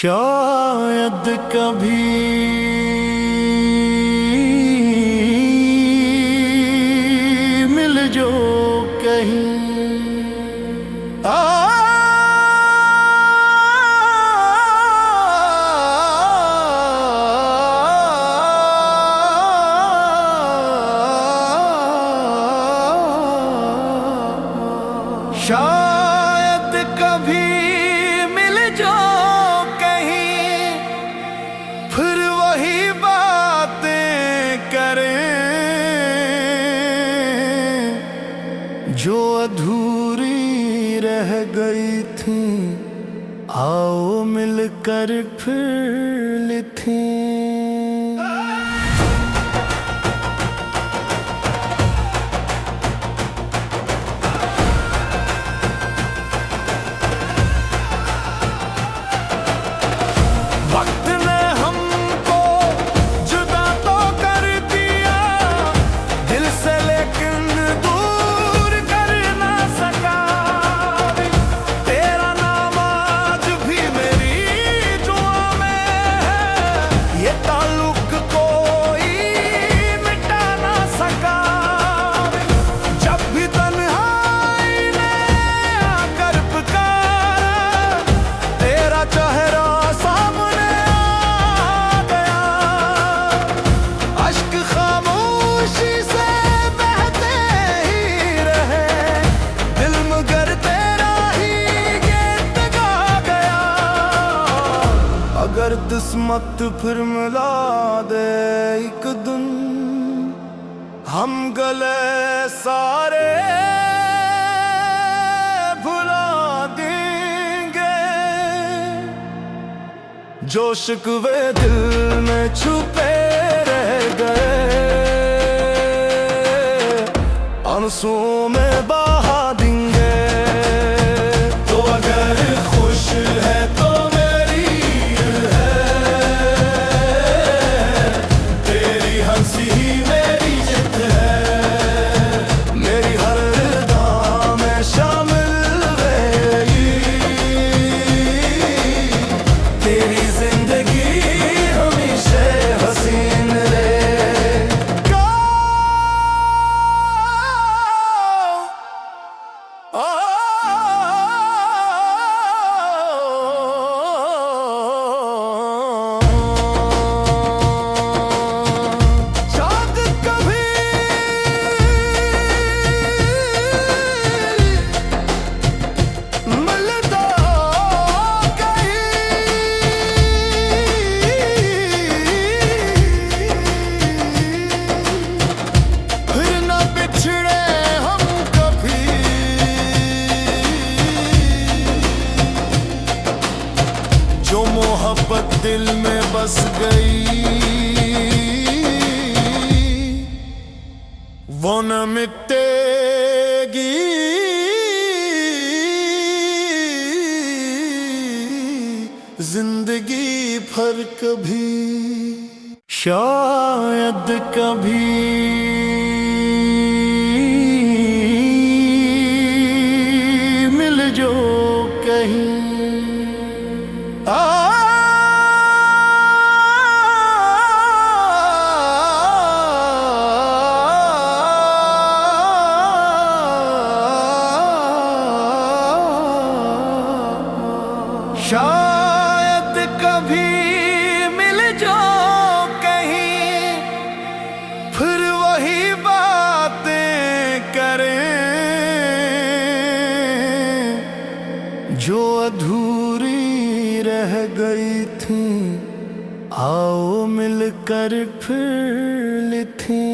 शायद कभी मिल जो कहीं शायद कभी मिल जो कहीं, फिर वही बातें करें जो अधूरी रह गई थी। आओ मिलकर फिर लिखें। अगर किस्मत फिर मिला दे एक दिन, हम गले सारे भुला देंगे। जो शिकवे दिल में छुपे रह गए, आंसुओं में बहा देंगे। तो अगर खुश है तो जो मोहब्बत दिल में बस गई, वो न मिटेगी। जिंदगी भर कभी, शायद कभी मिल जो कहीं। शायद कभी मिल जो कहीं, फिर वही बातें करें जो अधूरी रह गई थी। आओ मिलकर फिर लिखें।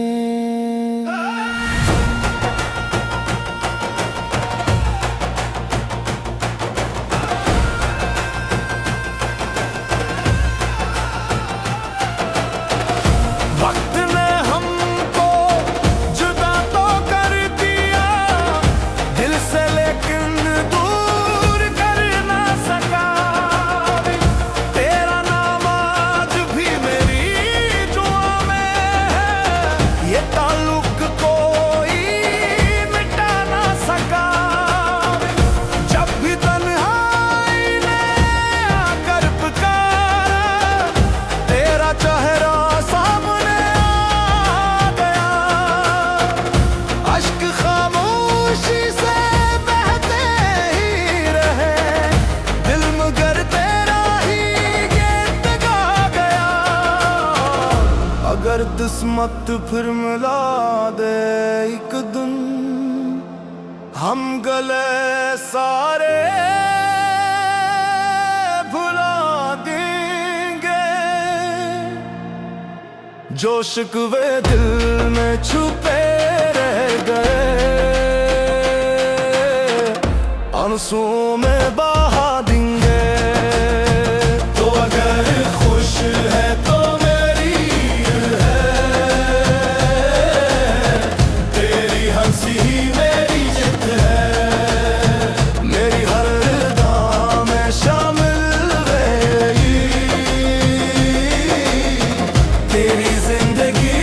अगर किस्मत फिर मिला दे एक दिन, हम गले सारे भुला देंगे। जो शिकवे दिल में छुपे रह गए, आंसुओं में बहा देंगे। तो अगर खुश है तो मेरी है, तेरी हंसी ही मेरी जित है। मेरी हर राह में शामिल रहेगी, तेरी जिंदगी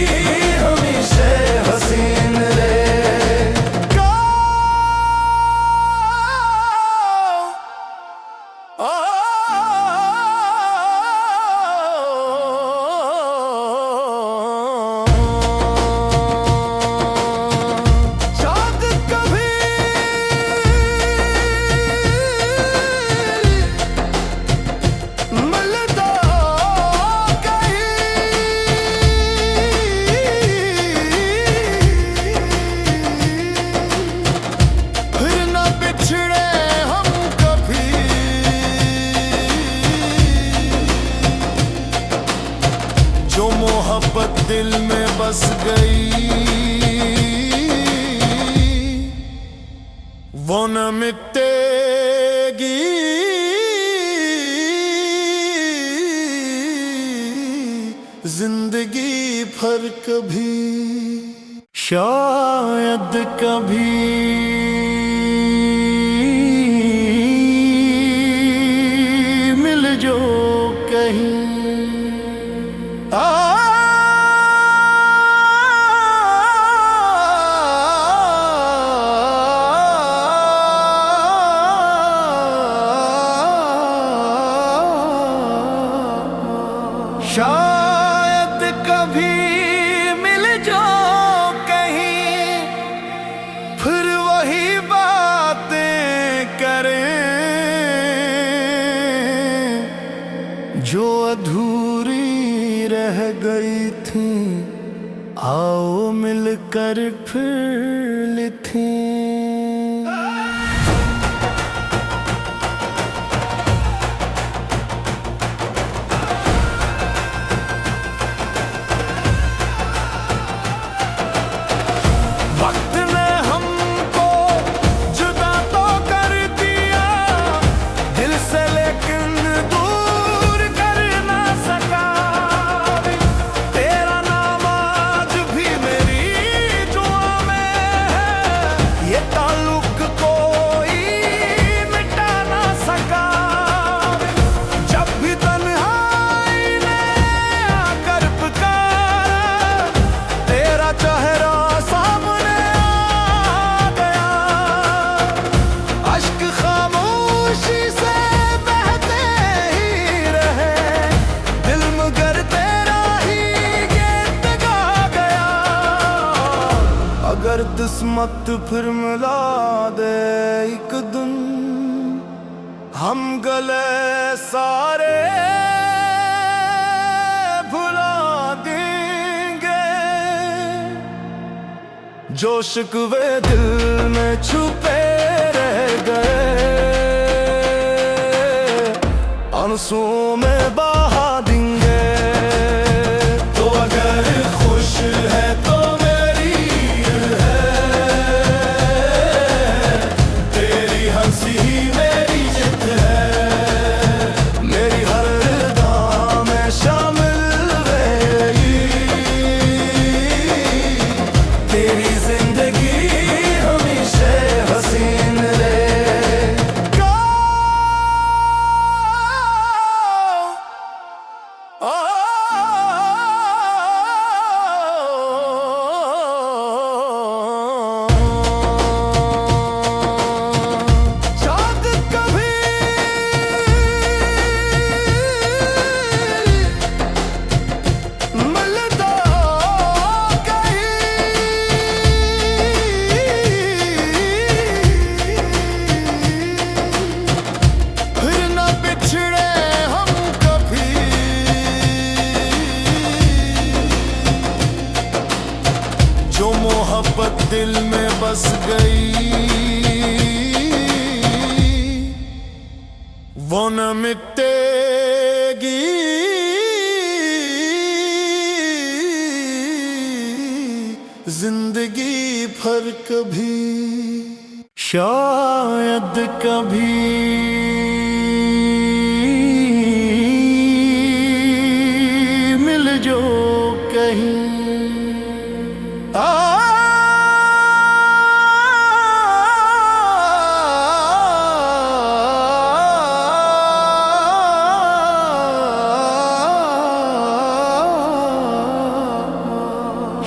हमेशा हसीन रहेगा। जो मोहब्बत दिल में बस गई, वो न मिटेगी। जिंदगी भर कभी, शायद कभी मिल जो कहीं। शायद कभी मिल जो कहीं, फिर वही बातें करें जो अधूरी रह गई थी। आओ मिलकर फिर लिखें। अगर किस्मत फिर मिला दे एक दिन, हम गले सारे भुला देंगे। जो शिकवे दिल में छुपे रह गए, आंसुओं में बहा देंगे। तो अगर खुश है तो मोहब्बत दिल में बस गई, वो न मिटेगी। जिंदगी भर कभी, शायद कभी मिल जो कहीं।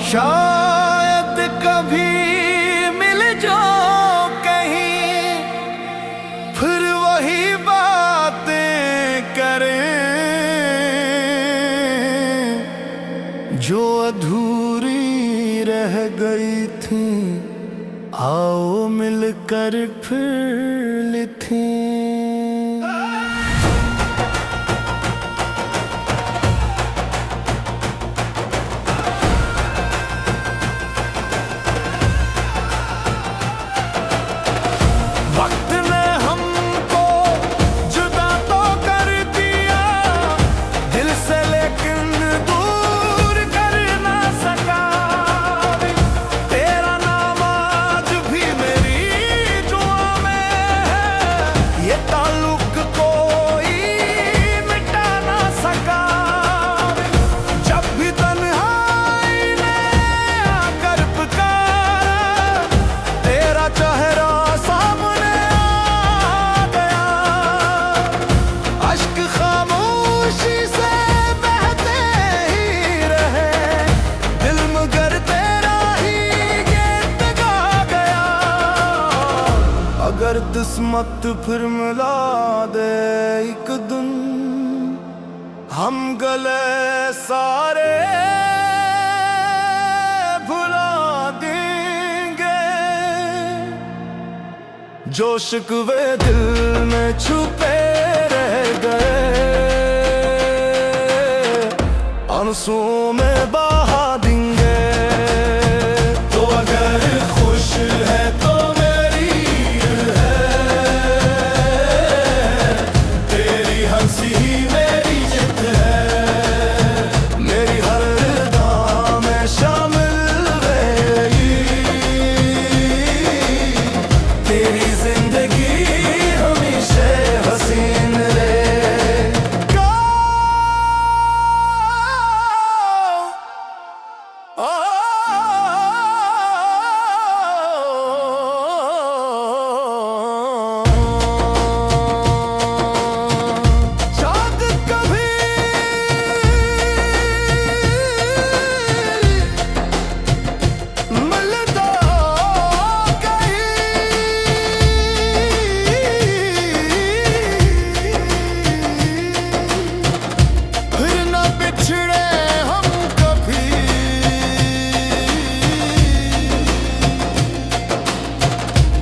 शायद कभी मिल जो कहीं, फिर वही बातें करें जो अधूरी रह गई थी। आओ मिलकर फिर लिखें। वक्त ने हमको जुदा तो कर दिया दिल से, लेकिन दूर कर ना सका। तेरा नाम आज भी मेरी दुआ में है, ये ताल्लुक कोई मिटा ना सका। जब भी तन्हाई ने आकर पुकारा, तेरा चेहरा अगर किस्मत फिर मिला दे एक दिन, हम गले सारे भुला देंगे। जो शिकवे दिल में छुपे रह गए, आंसुओं में बहा देंगे। तो अगर खुश है तो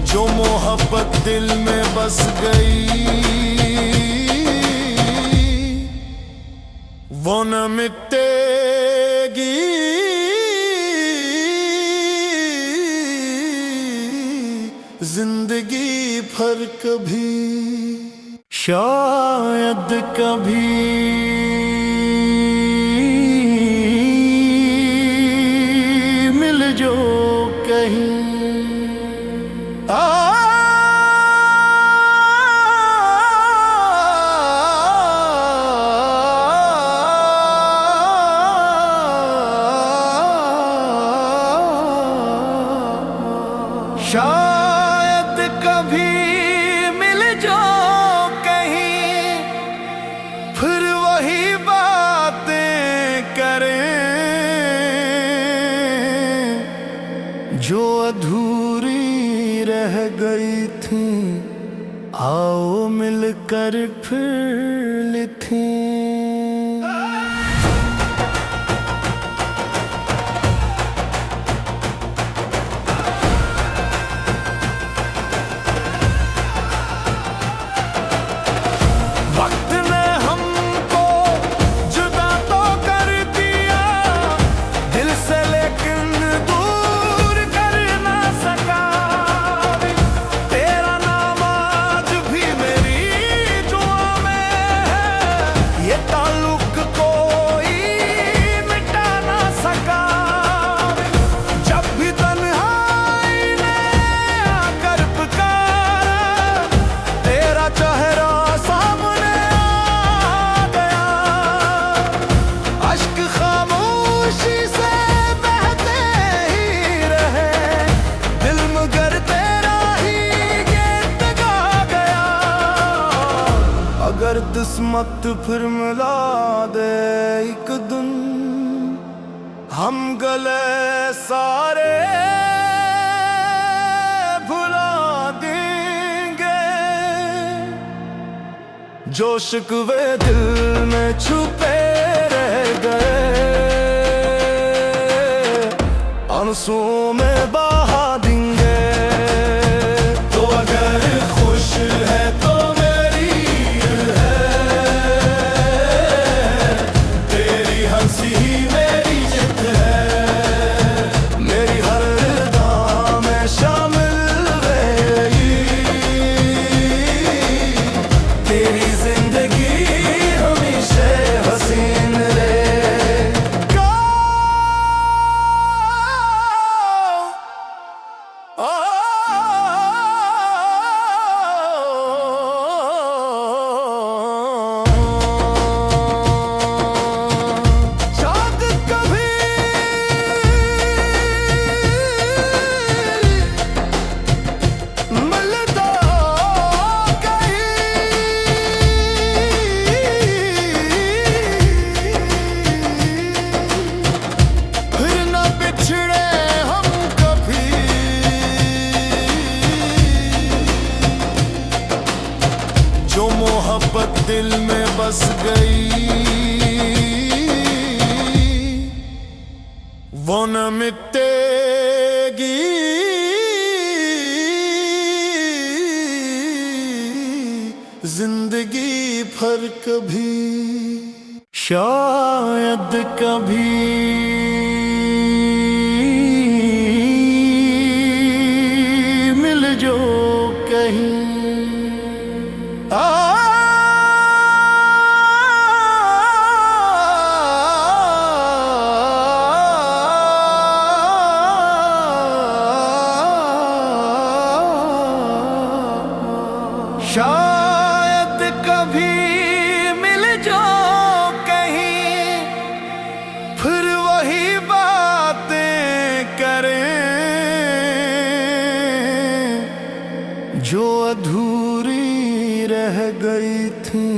जो मोहब्बत दिल में बस गई, वो न मिटेगी। जिंदगी भर कभी, शायद कभी मिल जो कहीं। शायद कभी मिल जो कहीं, फिर वही बातें करें जो अधूरी रह गई थी। आओ मिलकर फिर लिखें। वक्त ने हमको जुदा तो कर दिया दिल से, लेकिन दूर कर किस्मत फिर मिला दे एक दिन, हम गले सारे भुला देंगे। जो शिकवे दिल में छुपे रह गए, आंसुओं में बहा देंगे। तो अगर खुश है तो मेरी है, तेरी हंसी ही मेरी जिद है। मेरी हर दाम में शामिल रहेगी, तेरी जिंदगी हमेशा हसीन रहेगा। शायद कभी मिलता कहीं, फिर न बिछड़े हम कभी। जो मोहब्बत दिल में बस गई, वो न मिटेगी। जिंदगी भर कभी, शायद कभी मिल जो कहीं। शायद कभी मिल जो कहीं, फिर वही बातें करें जो अधूरी रह गई थी।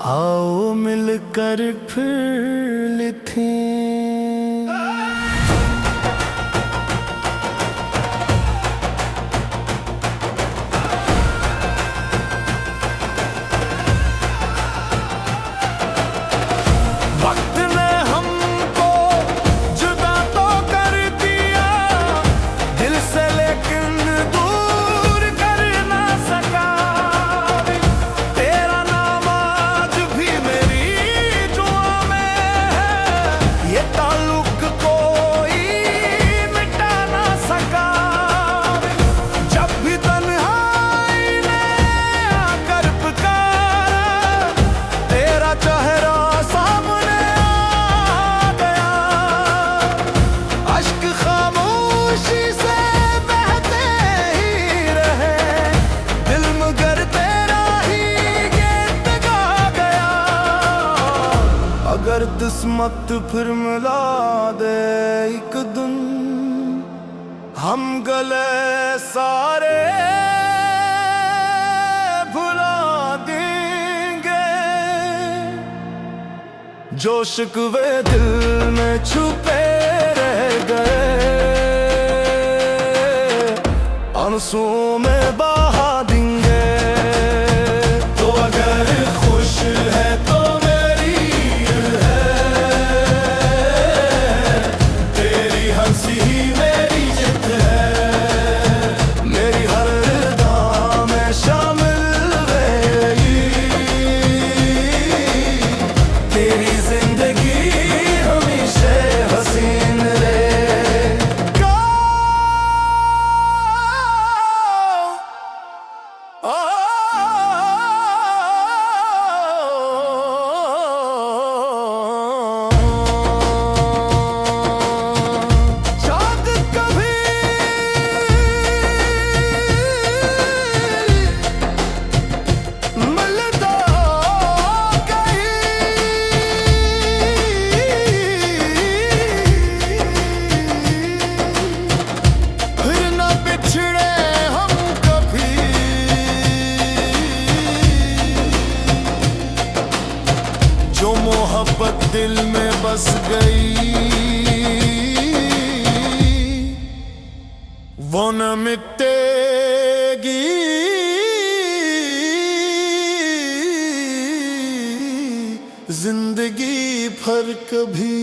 आओ मिलकर फिर लिखें। वक्त ने हमको जुदा तो कर दिया दिल से, लेकिन दूर कर ना सका। तेरा नाम आज भी मेरी जुआ में है, ये ताल्लुक कोई मिटा ना सका। जब भी तन्हाई ने आकर पुकारा, तेरा चेहरा सामने आ गया। अश्क खामोशी से बहते ही रहे, दिल मगर तेरा ही गीत गा गया। अगर किस्मत फिर मिला दे एक दिन, हम गले सारे भुला देंगे। जो शिकवे दिल में छुपे रह गए, आंसुओं में बहा देंगे। तो अगर खुश है तो मेरी है, तेरी हंसी ही मेरी जिद है। मेरी हर दाम में शामिल रहेगी, तेरी जिंदगी हमेशा हसीन रहेगा। मोहब्बत दिल में बस गई, वो न मिटेगी जिंदगी भर कभी।